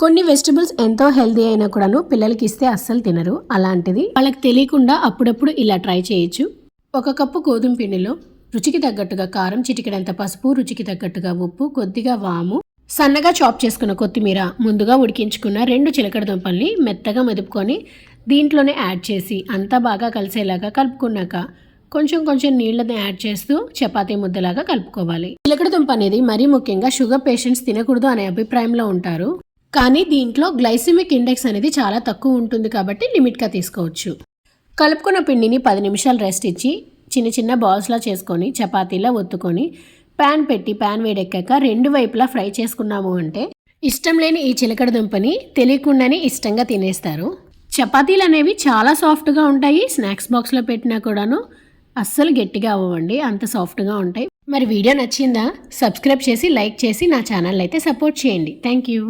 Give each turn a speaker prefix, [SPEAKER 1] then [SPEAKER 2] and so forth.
[SPEAKER 1] కొన్ని వెజిటబుల్స్ ఎంతో హెల్దీ అయినా కూడాను పిల్లలకి ఇస్తే అస్సలు తినరు. అలాంటిది వాళ్ళకి తెలియకుండా అప్పుడప్పుడు ఇలా ట్రై చేయొచ్చు. 1 కప్పు గోధుమ పిండిలో రుచికి తగ్గట్టుగా కారం, చిటికెడంత పసుపు, రుచికి తగ్గట్టుగా ఉప్పు, కొద్దిగా వాము, సన్నగా చాప్ చేసుకున్న కొత్తిమీర, ముందుగా ఉడికించుకున్న 2 చిలకడ దుంపల్ని మెత్తగా మెదుపుకొని దీంట్లోనే యాడ్ చేసి అంతా బాగా కలిసేలాగా కలుపుకున్నాక కొంచెం నీళ్ళని యాడ్ చేస్తూ చపాతీ ముద్దలాగా కలుపుకోవాలి. చిలకడ దుంప అనేది మరీ ముఖ్యంగా షుగర్ పేషెంట్స్ తినకూడదు అనే అభిప్రాయంలో ఉంటారు. కానీ దీంట్లో గ్లైసిమిక్ ఇండెక్స్ అనేది చాలా తక్కువ ఉంటుంది కాబట్టి లిమిట్గా తీసుకోవచ్చు. కలుపుకున్న పిండిని 10 నిమిషాలు రెస్ట్ ఇచ్చి చిన్న బాల్స్లా చేసుకొని చపాతీలా ఒత్తుకొని ప్యాన్ పెట్టి ప్యాన్ వేడెక్కాక 2 వైపులా ఫ్రై చేసుకున్నాము అంటే ఇష్టం లేని ఈ చిలకడ దుంపని తెలియకుండానే ఇష్టంగా తినేస్తారు. చపాతీలు అనేవి చాలా సాఫ్ట్గా ఉంటాయి. స్నాక్స్ బాక్స్లో పెట్టినా కూడాను అస్సలు గట్టిగా అవ్వండి, అంత సాఫ్ట్గా ఉంటాయి. మరి వీడియో నచ్చిందా? సబ్స్క్రైబ్ చేసి లైక్ చేసి నా ఛానల్ అయితే సపోర్ట్ చేయండి. Thank you.